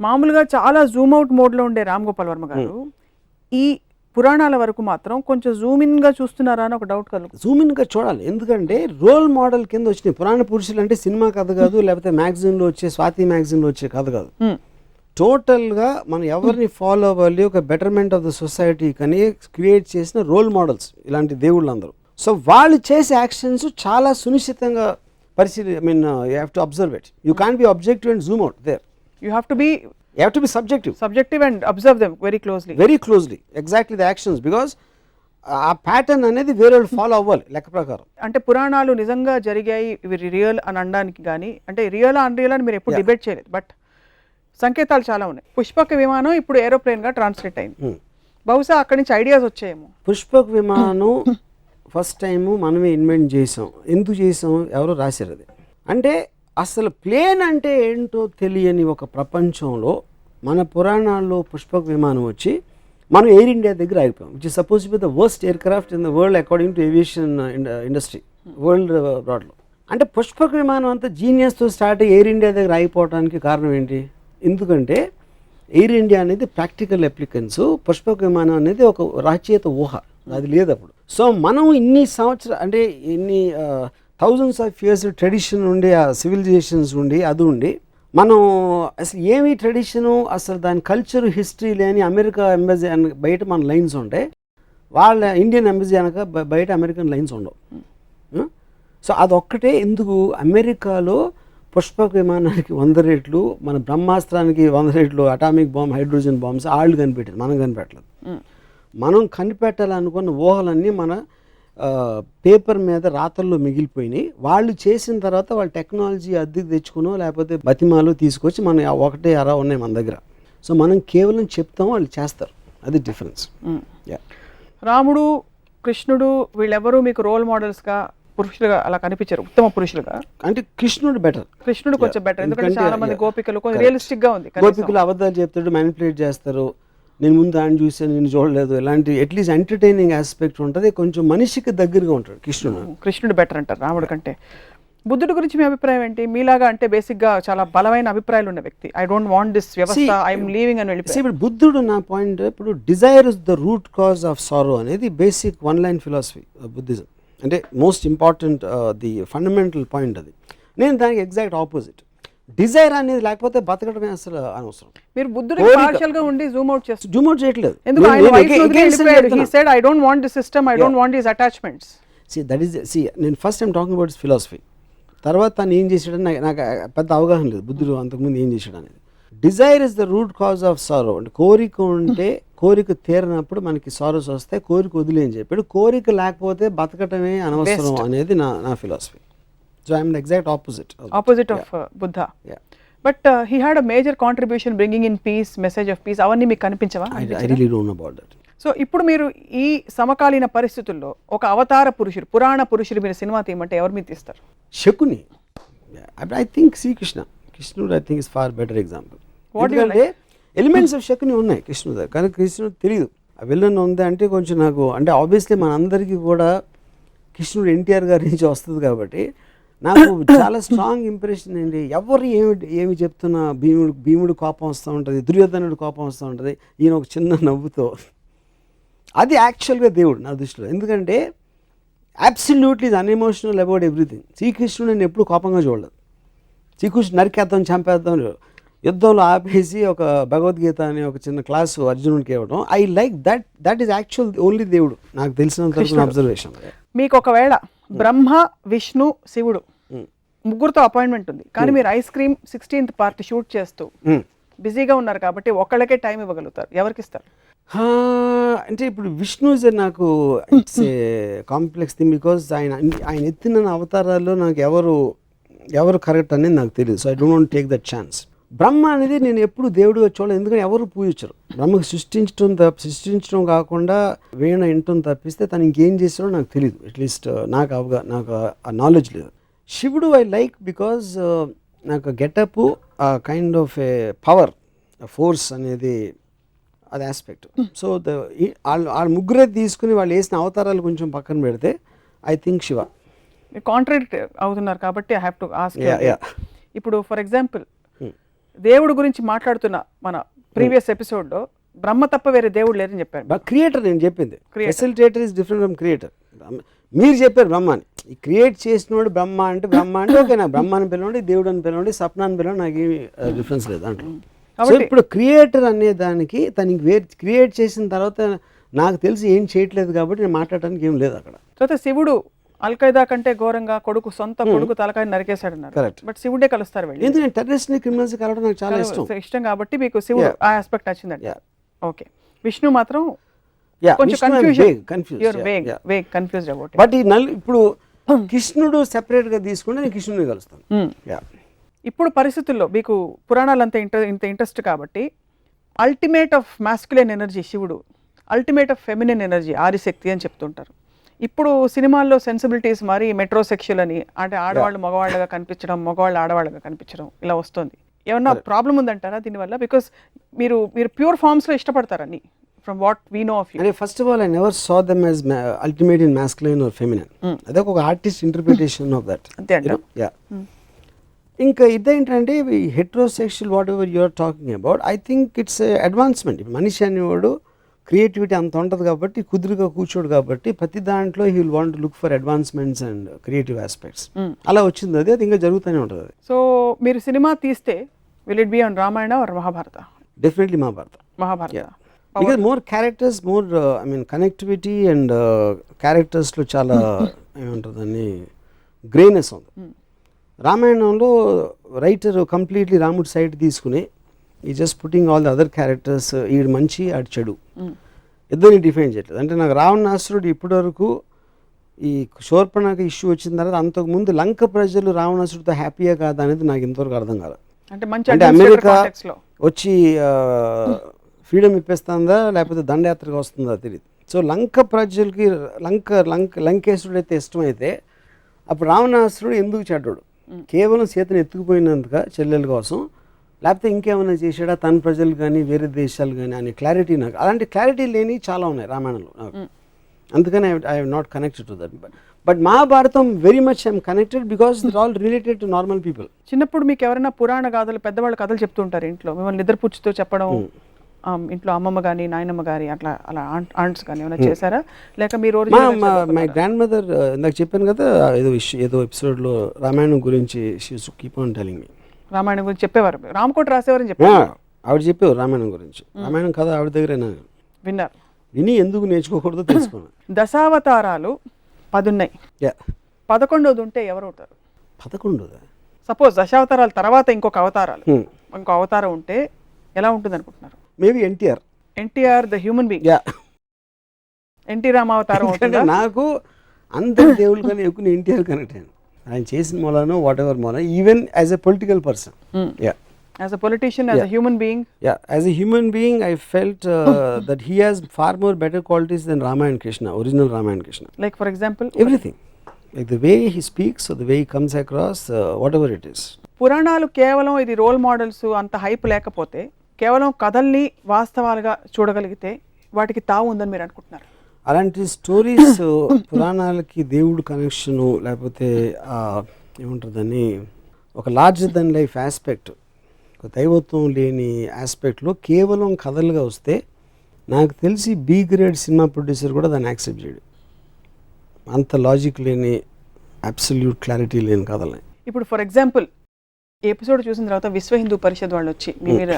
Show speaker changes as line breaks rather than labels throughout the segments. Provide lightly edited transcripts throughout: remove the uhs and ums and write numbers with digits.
మామూలుగా చాలా Zoom out మోడ్లో ఉండే రామ్ గోపాల్ వర్మ గారు ఈ పురాణాల వరకు మాత్రం కొంచెం జూమ్ ఇన్గా చూస్తున్నారా అని ఒక డౌట్ కలుగుతుంది.
జూమ్ ఇన్గా చూడాలి, ఎందుకంటే రోల్ మోడల్ కింద వచ్చినాయి. పురాణ పురుషులు అంటే సినిమా కథ కాదు, లేకపోతే మ్యాగజైన్లో వచ్చే స్వాతి మ్యాగజైన్లో వచ్చే కథ కాదు. టోటల్గా మనం ఎవరిని ఫాలో అవ్వాలి, ఒక బెటర్మెంట్ ఆఫ్ ద సొసైటీ కానీ క్రియేట్ చేసిన రోల్ మోడల్స్ ఇలాంటి దేవుళ్ళందరూ. సో వాళ్ళు చేసే యాక్షన్స్ చాలా సునిశ్చితంగా పరిశీలి I mean you have to observe it. You can be objective and zoom out there.
You have to be
subjective
and observe them very closely.
Exactly the actions, because ఆ pattern అనేది వేరే వాళ్ళు follow అవ్వాలి లెక్క ప్రకారం.
అంటే పురాణాలు నిజంగా జరిగాయి ఇవి రియల్ అని అనడానికి కానీ, అంటే రియల్ అన్రియల్ అని మీరు ఎప్పుడు డిబేట్ చేయలేదు, బట్ సంకేతాలు చాలా ఉన్నాయి. పుష్పక విమానం ఇప్పుడు ఏరోప్లేన్ గా ట్రాన్స్లేట్ అయింది. బహుశా అక్కడి నుంచి ఐడియాస్ వచ్చాయేమో.
పుష్పక విమానం ఫస్ట్ టైం మనమే ఇన్వెంట్ చేసాం. ఎందుకు చేసాం? ఎవరో రాశారు అది. అంటే అసలు ప్లేన్ అంటే ఏంటో తెలియని ఒక ప్రపంచంలో మన పురాణాల్లో పుష్పక విమానం వచ్చి మనం ఎయిర్ ఇండియా దగ్గర ఆగిపోయాం, which is suppose to be the worst aircraft in the world according to aviation industry world బ్రాడ్లో. అంటే పుష్పక విమానం అంతా జీనియస్తో స్టార్ట్ అయ్యి ఎయిర్ ఇండియా దగ్గర ఆగిపోవడానికి కారణం ఏంటి? ఎందుకంటే ఎయిర్ ఇండియా అనేది ప్రాక్టికల్ అప్లికెన్స్, పుష్పక విమానం అనేది ఒక రచయిత ఊహ, అది లేదు అప్పుడు. సో మనం ఇన్ని సంవత్సరాలు అంటే ఇన్ని థౌజండ్స్ ఆఫ్ ఇయర్స్ ట్రెడిషన్ ఉండి, ఆ సివిలైజేషన్స్ ఉండి అది ఉండి మనం అసలు ఏమి ట్రెడిషను, అసలు దాని కల్చర్ హిస్టరీ లేని అమెరికా ఎంబసీ బయట మన లైన్స్ ఉంటాయి, వాళ్ళ ఇండియన్ ఎంబసీ అనక బయట అమెరికన్ లైన్స్ ఉండవు. సో అదొక్కటే ఎందుకు అమెరికాలో పుష్పక విమానానికి 100 రెట్లు, మన బ్రహ్మాస్త్రానికి 100 రెట్లు అటామిక్ బాంబ్, హైడ్రోజన్ బాంబ్స్ వాళ్ళు కనిపెట్టారు, మనం కనిపెట్టలేదు. మనం కనిపెట్టాలనుకున్న ఊహలన్నీ మన పేపర్ మీద రాతల్లో మిగిలిపోయినాయి. వాళ్ళు చేసిన తర్వాత వాళ్ళ టెక్నాలజీ అద్దెకి తెచ్చుకునో లేకపోతే బతిమాలు తీసుకొచ్చి మన ఒకటే అరా ఉన్నాయి మన దగ్గర. సో మనం కేవలం చెప్తాం, వాళ్ళు చేస్తారు, అది డిఫరెన్స్.
రాముడు, కృష్ణుడు వీళ్ళెవరూ మీకు రోల్ మోడల్స్గా పురుషులుగా అలా కనిపించారు, ఉత్తమ పురుషులుగా?
అంటే కృష్ణుడు బెటర్,
కృష్ణుడు కొంచెం బెటర్, ఎందుకంటే చాలా మంది గోపికలు కొంచెం రియలిస్టిక్ గా ఉంది.
గోపికలు అబద్ధాలు చెప్తాడు, మ్యానిపులేట్ చేస్తారు, నేను ముందు ఆయన చూసాను నేను చూడలేదు, ఇలాంటి అట్లీస్ట్ ఎంటర్టైనింగ్ ఆస్పెక్ట్ ఉంటుంది, కొంచెం మనిషికి దగ్గరగా ఉంటాడు
కృష్ణుడు బెటర్ అంటారు రాముడు కంటే. బుద్ధుడి గురించి మీ అభిప్రాయం ఏంటి? మీలాగా అంటే బేసిక్గా చాలా బలమైన అభిప్రాయాలు ఉన్న వ్యక్తి, ఐ డోంట్ వాంట్ దిస్ వ్యవస్థ, ఐఎమ్ లీవింగ్ అని వెళ్ళిపోయి.
ఇప్పుడు బుద్ధుడు నా పాయింట్, ఇప్పుడు Dzire is the root cause of sorrow అనేది బేసిక్ 1 లైన్ ఫిలాసఫీ బుద్ధిజం, అంటే most important the fundamental point అది. నేను దానికి ఎగ్జాక్ట్ ఆపోజిట్. డిజైర్ అనేది లేకపోతే బతకడమే అసలు అనవసరం.
మీరు బుద్ధుడికి పార్షియల్ గా ఉండి జూమ్ అవుట్ చేస్తారు.
జూమ్ అవుట్ చేయట్లేదు.
ఎందుకు ఆయన వైఫ్ ను వదిలిపోయాడు. He said I don't want this system, I don't want this attachments.
నేను first time talking about philosophy. తర్వాత తను ఏం చేశాడని నాకు పెద్ద అవగాహన లేదు బుద్ధుడు అంతకుముందు ఏం చేశాడు అనేది. Dzire is the root cause of sorrow, అంటే కోరిక ఉంటే కోరిక తీరినప్పుడు మనకి సారోస్ వస్తాయి, కోరిక వదిలే అని చెప్పాడు. కోరిక లేకపోతే బతకటమే అనవసరం అనేది నా philosophy. So I am the exact opposite
of Buddha.
Yeah.
But he had a major contribution bringing in peace, message of peace. అవ్వన్నీ మీకు కనిపించవా?
I really don't know about that.
So ఇప్పుడు మీరు ఈ సమకాలీన పరిస్థితుల్లో ఒక అవతార పురుషుడు, పురాణ పురుషుడు మీరు సినిమా తీయమంటే ఎవరు మీరు తీస్తారు?
శకుని. I think Srikrishna. కృష్ణుడు I think is far better example. ఎందుకంటే ఎలిమెంట్స్ ఆఫ్ శకుని ఉన్నాయి కృష్ణుడు దగ్గర, కానీ కృష్ణుడు తెలియదు ఆ విలన్ ఉంది అంటే కొంచెం నాకు అంటే ఆబ్వియస్లీ మనందరికీ కూడా కృష్ణుడు ఎన్టీఆర్ గారి నుంచి వస్తుంది కాబట్టి నాకు చాలా స్ట్రాంగ్ ఇంప్రెషన్ అండి. ఎవరు ఏమి చెప్తున్నా భీముడు కోపం వస్తూ ఉంటుంది, దుర్యోధనుడు కోపం వస్తూ ఉంటుంది, ఈయన ఒక చిన్న నవ్వుతో, అది యాక్చువల్గా దేవుడు నా దృష్టిలో. ఎందుకంటే అబ్సల్యూట్లీ ఈజ్ అన్ఎమోషనల్ అబౌట్ ఎవ్రీథింగ్. శ్రీకృష్ణుడు నేను ఎప్పుడు కోపంగా చూడలేదు. శ్రీకృష్ణుడు నరికేద్దాం, చంపేద్దాం, యుద్ధంలో ఆపేసి ఒక భగవద్గీత అనే ఒక చిన్న క్లాసు అర్జునుడికి ఇవ్వడం, I like that is actual only దేవుడు నాకు తెలిసినంత అబ్జర్వేషన్.
మీకు ఒకవేళ బ్రహ్మ, విష్ణు, శివుడు ముగ్గురుతో అపాయింట్మెంట్ ఉంది, కానీ మీరు ice cream 16th part shoot చేస్తూ బిజీగా ఉన్నారు కాబట్టి ఒకళ్ళకే టైం ఇవ్వగలుగుతారు, ఎవరికి ఇస్తారు?
అంటే ఇప్పుడు విష్ణు ఇస్ నాకు it's a complex thing, because ఆయన ఎత్తిన అవతారాల్లో నాకు ఎవరు కరెక్ట్ అనేది నాకు తెలియదు. So I don't want take that chance. Brahma అనేది నేను ఎప్పుడు దేవుడిగా చూడలేదు, ఎందుకంటే ఎవరు పూజించరు. బ్రహ్మకు సృష్టించడం కాకుండా వీణ వినటం తప్పిస్తే తను ఇంకేం చేస్తాడో నాకు తెలియదు. అట్లీస్ట్ నాకు ఆ నాలెడ్జ్ లేదు. శివుడు ఐ లైక్ బికాజ్ నాకు getup kind of A power, force అనేది అది ఆస్పెక్ట్. సో వాళ్ళ ముగ్గురే తీసుకుని వాళ్ళు వేసిన అవతారాలు కొంచెం పక్కన పెడితే ఐ థింక్ శివ.
కాంట్రాడిక్ట్ అవుతున్నారు కాబట్టి ఐ హ్యావ్ టు ఆస్క్. ఇప్పుడు ఫర్ ఎగ్జాంపుల్ దేవుడు గురించి మాట్లాడుతున్న మన ప్రీవియస్ ఎపిసోడ్లో బ్రహ్మ తప్ప వేరే దేవుడు లేరని చెప్పారు.
క్రియేటర్ నేను చెప్పింది, facilitator is different from creator. మీరు చెప్పారు బ్రహ్మ అని, ఈ క్రియేట్ చేసినోడు బ్రహ్మ అంటే ఓకే, నాకు బ్రహ్మ అని పిలవండి, దేవుడు అని పిలవండి, సప్న అని పిలవండి, నాకు ఏమి డిఫరెన్స్ లేదు అంటే. సో ఇప్పుడు క్రియేటర్ అనే దానికి తనకి క్రియేట్ చేసిన తర్వాత నాకు తెలిసి ఏం చేయట్లేదు కాబట్టి నేను మాట్లాడడానికి ఏం లేదు అక్కడ.
తర్వాత శివుడు అల్ఖైదా కంటే ఘోరంగా సొంత కొడుకు తలకాయ నరికేశాడు అన్నారు.
కరెక్ట్.
బట్ శివుడే కలుస్తారు వెళ్ళి,
ఎందుకంటే టెర్రరిస్ట్ క్రిమినల్స్ కలవడం నాకు చాలా
ఇష్టం కాబట్టి మీకు శివుడు ఆ ఆస్పెక్ట్ నచ్చిందండి. ఓకే. విష్ణు మాత్రం కన్ఫ్యూజ్డ్ అబౌట్.
బట్ ఈ ఇప్పుడు కృష్ణుడు సెపరేట్ గా తీసుకుంటే నేను కృష్ణుడిని కలుస్తాను.
ఇప్పుడు పరిస్థితుల్లో మీకు పురాణాలంతా ఇంత ఇంట్రెస్ట్ కాబట్టి అల్టిమేట్ ఆఫ్ మాస్కులిన్ ఎనర్జీ శివుడు, ultimate of feminine energy Adishakti అని చెప్తుంటారు. ఇప్పుడు సినిమాల్లో సెన్సిబిలిటీస్ మరి మెట్రోసెక్షువల్ అని, అంటే ఆడవాళ్ళు మగవాళ్ళగా కనిపించడం, మగవాళ్ళు ఆడవాళ్ళగా కనిపించడం ఇలా వస్తుంది. ఏమన్నా ప్రాబ్లం ఉందంటారా దీనివల్ల? బికాస్ మీరు ప్యూర్ ఫార్మ్స్లో ఇష్టపడతారని from what we know of you.
First of all I never saw them as ultimate in masculine or feminine. అదే ఒక ఆర్టిస్ట్ ఇంటర్ప్రిటేషన్ ఆఫ్ దట్.
అంతే అంట.
ఇంకా ఇదేంటంటే heterosexual whatever you're talking about, I think it's advancement. మనిషి అనేవాడు creativity అంత ఉంటుంది కాబట్టి, కుదురుగా కూర్చోడు కాబట్టి, ప్రతి దాంట్లో he will want look for advancements and creative aspects. అలా వచ్చింది అది ఇంకా జరుగుతూనే ఉంటుంది అది.
సో మీరు సినిమా తీస్తే will it be on Ramayana or Mahabharata?
Definitely Mahabharata. Because more characters, more I mean connectivity and క్యారెక్టర్స్లో చాలా ఏమంటుందని గ్రేనెస్ ఉంది. రామాయణంలో రైటర్ కంప్లీట్లీ రాముడి సైడ్ తీసుకుని ఈ just putting all the other characters, ఈడు మంచి ఆడు చెడు ఇద్దరిని డిఫైన్ చేయట్లేదు. అంటే నాకు రావణాసురుడు ఇప్పటి వరకు ఈ శూర్పణఖ ఇష్యూ వచ్చిన తర్వాత, అంతకుముందు లంక ప్రజలు రావణాసురుడితో హ్యాపీయా కాదా అనేది నాకు ఇంతవరకు అర్థం కాలేదు. అంటే అమెరికా వచ్చి ఫ్రీడమ్ ఇప్పేస్తుందా లేకపోతే దండయాత్రగా వస్తుందా తెలియదు. సో లంక ప్రజలకి లంకేశ్వరుడు అయితే ఇష్టమైతే అప్పుడు రావణాసురుడు ఎందుకు చెడ్డాడు? కేవలం సీతను ఎత్తుకుపోయినందుక చెల్లెల కోసం, లేకపోతే ఇంకేమైనా చేసాడా తన ప్రజలు కానీ వేరే దేశాలు కానీ అనే క్లారిటీ నాకు, అలాంటి క్లారిటీ లేని చాలా ఉన్నాయి రామాయణంలో నాకు. అందుకని I have not connected to that. But Mahabharatam very much I'm connected because it all related to normal people.
చిన్నప్పుడు మీకు ఎవరైనా పురాణ గాథలు, పెద్దవాళ్ళు కథలు చెప్తుంటారు ఇంట్లో, మిమ్మల్ని నిద్రపుచ్చుతో చెప్పడం, ఇంట్లో అమ్మమ్మ కానీ నాయనమ్మ గారి అలా ఆంట్స్ కానీ ఏమైనా చేశారా? లేక మీరు
మై గ్రాండ్ మదర్, ఇందాక చెప్పాను కదా ఏదో ఎపిసోడ్లో రామాయణం గురించి she used to keep on telling me.
Ramayanam గురించి చెప్పేవారు, రామకోట రాసేవారని చెప్పారు.
ఆవిడ చెప్పేవారు రామాయణం గురించి. రామాయణం కథ ఆవిడ దగ్గర
విన్నారు,
విని ఎందుకు నేర్చుకోకూడదో తెలుసుకున్నాను.
దశావతారాలు 10 ఉన్నాయి, 11వది ఉంటే ఎవరు అవుతారు?
11?
సపోజ్ దశావతారాల తర్వాత ఇంకొక అవతారం ఉంటే ఎలా ఉంటుంది అనుకుంటున్నారు?
Maybe NTR
the human being. NT రామావతారం అవుతుందా?
నాకు అందరి దేవుళ్ళు కానీ ఎక్కువ ఎన్టీఆర్ కనెక్ట్ అయ్యాను. ఆయన చేసిన మూలానో వాట్ ఎవర్ మూలన, even as a political person,
as a politician, as a human being.
As a human being I felt that he has far more better qualities than Rama and Krishna, original Rama and Krishna.
Like for example,
everything, like the way he speaks or the way he comes across, whatever it is.
పురాణాలు కేవలం ఇది role models అంత hype లేకపోతే, కేవలం కథల్ని వాస్తవాలుగా చూడగలిగితే వాటికి తావు ఉందని మీరు అనుకుంటున్నారు?
అలాంటి స్టోరీస్ పురాణాలకి దేవుడు కనెక్షను, లేకపోతే ఏముంటుందని ఒక లార్జర్ దెన్ లైఫ్ ఆస్పెక్ట్, ఒక దైవత్వం లేని ఆస్పెక్ట్లో కేవలం కథలుగా వస్తే, నాకు తెలిసి బి గ్రేడ్ సినిమా ప్రొడ్యూసర్ కూడా దాన్ని యాక్సెప్ట్ చేయడు. అంత లాజిక్ లేని, అబ్సల్యూట్ క్లారిటీ లేని కథలని.
ఇప్పుడు ఫర్ ఎగ్జాంపుల్ ఈ ఎపిసోడ్ చూసిన తర్వాత విశ్వ హిందూ పరిషత్ వాళ్ళు వచ్చి మీ మీద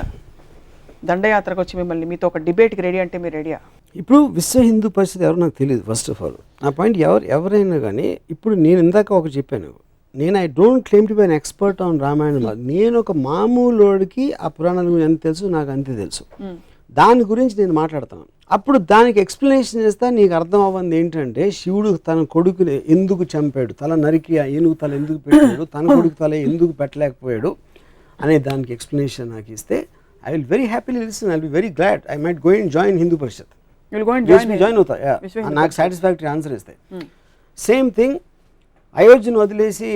దండయాత్రకు వచ్చి మిమ్మల్ని మీతో ఒక డిబేట్కి రెడీ అంటే మీరు రెడీయా?
ఇప్పుడు విశ్వ హిందూ పరిషత్ ఎవరు నాకు తెలియదు. ఫస్ట్ ఆఫ్ ఆల్ నా పాయింట్, ఎవరైనా కానీ, ఇప్పుడు నేను ఇందాక ఒకటి చెప్పాను, నేను I don't claim to be an expert on Ramayanam. నేను ఒక మామూలుడికి ఆ పురాణాల గురించి ఎంత తెలుసు నాకు అంతే తెలుసు. దాని గురించి నేను మాట్లాడతాను. అప్పుడు దానికి ఎక్స్ప్లెనేషన్ చేస్తా. నీకు అర్థం అవ్వంది ఏంటంటే, శివుడు తన కొడుకుని ఎందుకు చంపాడు, తల నరికి ఆ ఏనుగు తల ఎందుకు పెట్టాడు, తన కొడుకు తల ఎందుకు పెట్టలేకపోయాడు అనే దానికి ఎక్స్ప్లెనేషన్ నాకు ఇస్తే, I will very happily listen. I will be very glad. I might go and join Hindu Parishad. Join అవుతా, నాకు సాటిస్ఫాక్టరీ ఆన్సర్ ఇస్తాయి. సేమ్ థింగ్, అయోధ్యను వదిలేసి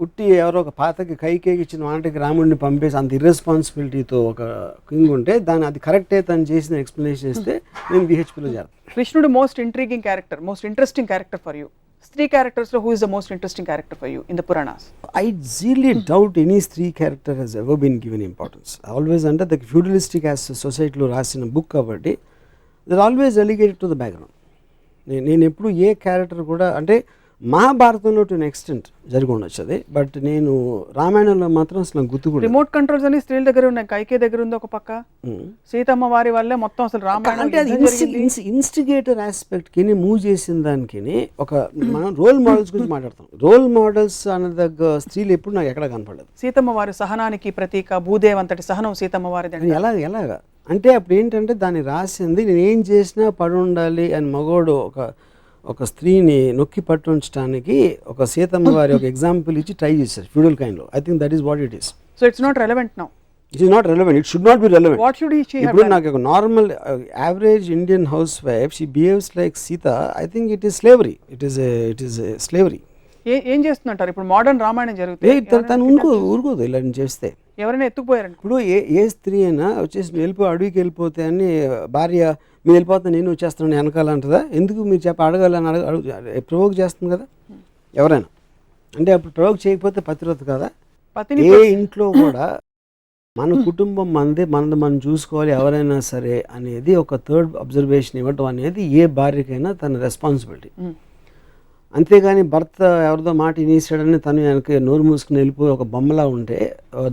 ఉట్టి ఎవరో ఒక పాతకి కైకేకి ఇచ్చిన వాటికి రాముడిని పంపేసి అంత ఇర్రెస్పాన్సిబిలిటీతో ఒక కింగ్ ఉంటే, దాన్ని అది కరెక్టే తను చేసిన ఎక్స్ప్లెనేషన్ ఇస్తే నేను బిహెచ్పిలో చేస్తాను.
కృష్ణుడు most intriguing character, most interesting character for you స్త్రీ క్యారెక్టర్స్ లో who is the most interesting character for you in the Puranas?
I really doubt any స్త్రీ character has ever been given importance. Always under the feudalistic as society లో రాసిన book కాబట్టి they're always relegated to the background. నేను ఎప్పుడు ఏ character కూడా అంటే మహాభారతంలో to extent జరిగి ఉండొచ్చు అది, బట్ నేను రామాయణంలో మాత్రం అసలు గుర్తు కూడా
రిమోట్ కంట్రోల్స్ అని స్త్రీల దగ్గర ఉన్నాయి. కైకే దగ్గర ఉంది ఒక పక్క, సీతమ్మ వారి వల్లే మొత్తం అసలు రామాయణం
అంటే అది ఇన్స్టిగేటర్ ఆస్పెక్ట్ కి మూవ్ చేసిన దానికి ఒక మనం రోల్ మోడల్స్ గురించి మాట్లాడతాం. రోల్ మోడల్స్ అనే దగ్గర స్త్రీలు ఎప్పుడు నాకు ఎక్కడ కనపడలేదు.
సీతమ్మ వారి సహనానికి ప్రతీక భూదేవ్ అంతటి సహనం సీతమ్మ వారిది.
ఎలాగా అంటే అప్పుడు ఏంటంటే దాన్ని రాసింది నేను ఏం చేసినా పడి ఉండాలి అని మగోడు ఒక స్త్రీని నొక్కి పట్టుంచడానికి ఒక సీతమ్మ వారి ఒక ఎగ్జాంపుల్ ఇచ్చి ట్రై చేశారు ఫ్యూడల్ కైండ్లో. I think that is what it is.
So it's not relevant now.
It is not relevant. It should not be relevant.
What should she have
ఇప్పుడు నాకు ఒక normal average Indian housewife she behaves like Sita. I think it is slavery. It is slavery.
ఏం చేస్తుంటారు ఇప్పుడు modern Ramayanam జరుగుతుంది,
తను ఊరుకోదు ఇలా చేస్తే.
ఎవరైనా ఎత్తుకుపోయారండి
ఇప్పుడు ఏ స్త్రీ అయినా వచ్చేసి అడవికి వెళ్ళిపోతే అని భార్య మీరు వెళ్ళిపోతే నేను వచ్చేస్తాను వెనకాల అంటదా? ఎందుకు మీరు అడగాలని ప్రవోక్ చేస్తుంది కదా ఎవరైనా. అంటే అప్పుడు ప్రవోక్ చేయకపోతే పతివ్రత కదా. ఏ ఇంట్లో కూడా మన కుటుంబం మనది మనం చూసుకోవాలి ఎవరైనా సరే అనేది ఒక థర్డ్ అబ్జర్వేషన్ ఇవ్వటం అనేది ఏ భార్యకైనా తన రెస్పాన్సిబిలిటీ. అంతేగాని భర్త ఎవరిదో మాట ఇనేసాడని తను వెనక నోరు మూసుకుని వెళ్ళిపోయి ఒక బొమ్మలా ఉంటే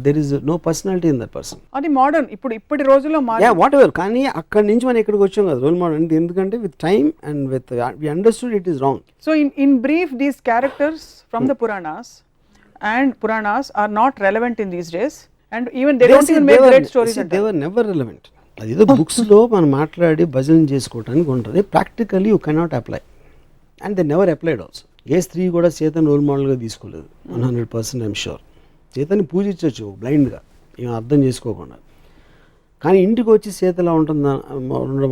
there is no personality in that person.
అది మోడర్న్ ఇప్పటి రోజుల్లో
వాట్ ఎవర్. కానీ అక్కడి నుంచి మనం ఇక్కడికి వచ్చాం కదా రోల్ మోడల్. ఎందుకంటే with time and with we understood it is wrong.
So in brief these characters from the Puranas are not relevant in these days and even they don't even make great stories.
They were never relevant. అది ఏదో books లో మనం మాట్లాడి భజన చేసుకోవడానికి ఉంటుంది. Practically you cannot apply and they never applied also. ఏ స్త్రీ కూడా సీతను రోల్ మోడల్గా తీసుకోలేదు 100%. ఐఎమ్ షూర్ సీతని పూజించవచ్చు బ్లైండ్గా ఏం అర్థం చేసుకోకుండా. కానీ ఇంటికి వచ్చి సీతలా ఉండడం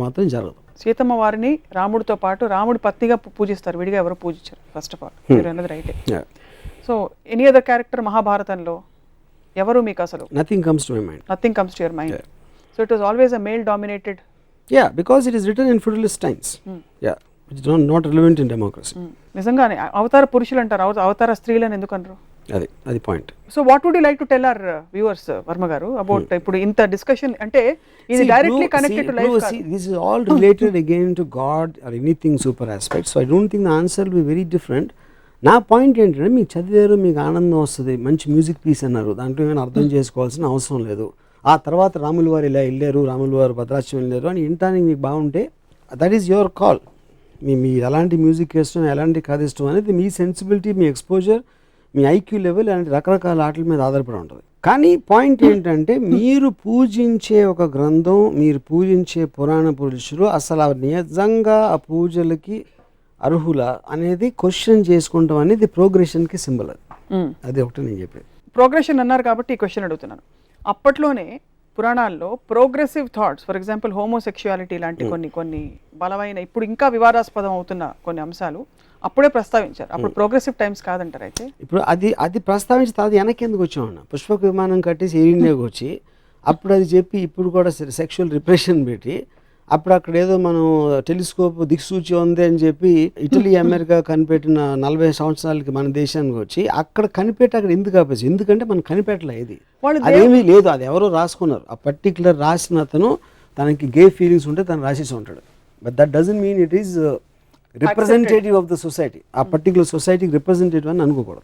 మాత్రం జరగదు.
సీతమ్మ వారిని రాముడితో పాటు రాముడి పత్నిగా పూజిస్తారు, విడిగా ఎవరు పూజించారు. ఫస్ట్ ఆఫ్ ఆల్ మీరు అన్నది రైటే. సో ఎనీ అదర్ క్యారెక్టర్ మహాభారతంలో ఎవరు మీకు అసలు?
Nothing comes to my mind.
Nothing comes to your mind. So it was always a male dominated.
Yeah, because it is written in feudalist times. Yeah, it is not relevant in democracy.
నిజంగానే అవతార పురుషులు అంటారు, అవతార స్త్రీలని ఎందుకు అనరు?
అది point.
So what would you like to tell our viewers Varma garu about ఇప్పుడు ఇంత డిస్కషన్? అంటే ఇది డైరెక్ట్లీ కనెక్టెడ్ టు లైఫ్ కాదు.
This is all related again to God or anything super aspect. So I don't think the answer will be very different. నా point ఏంటంటే మీకు చదివారు, మీకు ఆనందం వస్తుంది, మంచి మ్యూజిక్ పీస్ అన్నారు, దాంట్లో ఏమైనా అర్థం చేసుకోవాల్సిన అవసరం లేదు. ఆ తర్వాత రాములు వారు ఇలా వెళ్ళారు, రాములు వారు భద్రాచలం వెళ్ళారు అని వినటానికి మీకు బాగుంటే దట్ ఈస్ యువర్ కాల్. మీ ఎలాంటి మ్యూజిక్ ఇష్టం, ఎలాంటి కథ ఇష్టం అనేది మీ సెన్సిబిలిటీ, మీ ఎక్స్పోజర్, మీ ఐక్యూ లెవెల్ అలాంటి రకరకాల ఆటల మీద ఆధారపడి ఉంటుంది. కానీ పాయింట్ ఏంటంటే మీరు పూజించే ఒక గ్రంథం, మీరు పూజించే పురాణ పురుషులు అసలు నిజంగా ఆ పూజలకి అర్హుల అనేది క్వశ్చన్ చేసుకుంటాం అనేది ప్రోగ్రెషన్కి సింబల్. అది ఒకటి నేను చెప్పేది.
ప్రోగ్రెషన్ అన్నారు కాబట్టి ఈ క్వశ్చన్ అడుగుతున్నాను. అప్పట్లోనే పురాణాల్లో progressive thoughts, for example homosexuality లాంటి కొన్ని బలమైన ఇప్పుడు ఇంకా వివాదాస్పదం అవుతున్న కొన్ని అంశాలు అప్పుడే ప్రస్తావించారు. అప్పుడు ప్రోగ్రెసివ్ టైమ్స్ కాదంటారు. అయితే
ఇప్పుడు అది ప్రస్తావించి తర్వాత వెనక్కి ఎందుకు వచ్చామన్న పుష్పక విమానం కట్టేసి ఎయిర్ ఇండియాకి వచ్చి అప్పుడు అది చెప్పి ఇప్పుడు కూడా సెక్షువల్ రిప్రెషన్ పెట్టి అప్పుడు అక్కడ ఏదో మనం టెలిస్కోప్ దిక్సూచి ఉంది అని చెప్పి ఇటలీ అమెరికా కనిపెట్టిన 40 సంవత్సరాలకి మన దేశానికి వచ్చి అక్కడ కనిపెట్టి అక్కడ ఎందుకు ఆపేసి? ఎందుకంటే మనం కనిపెట్టలే. ఇది అదేమీ లేదు, అది ఎవరో రాసుకున్నారు. ఆ పర్టికులర్ రాసిన అతను తనకి గే ఫీలింగ్స్ ఉంటే తను రాసేసి ఉంటాడు. But that doesn't mean it is representative of the society. ఆ పర్టికులర్ సొసైటీకి రిప్రజెంటేటివ్ అని అనుకోకూడదు.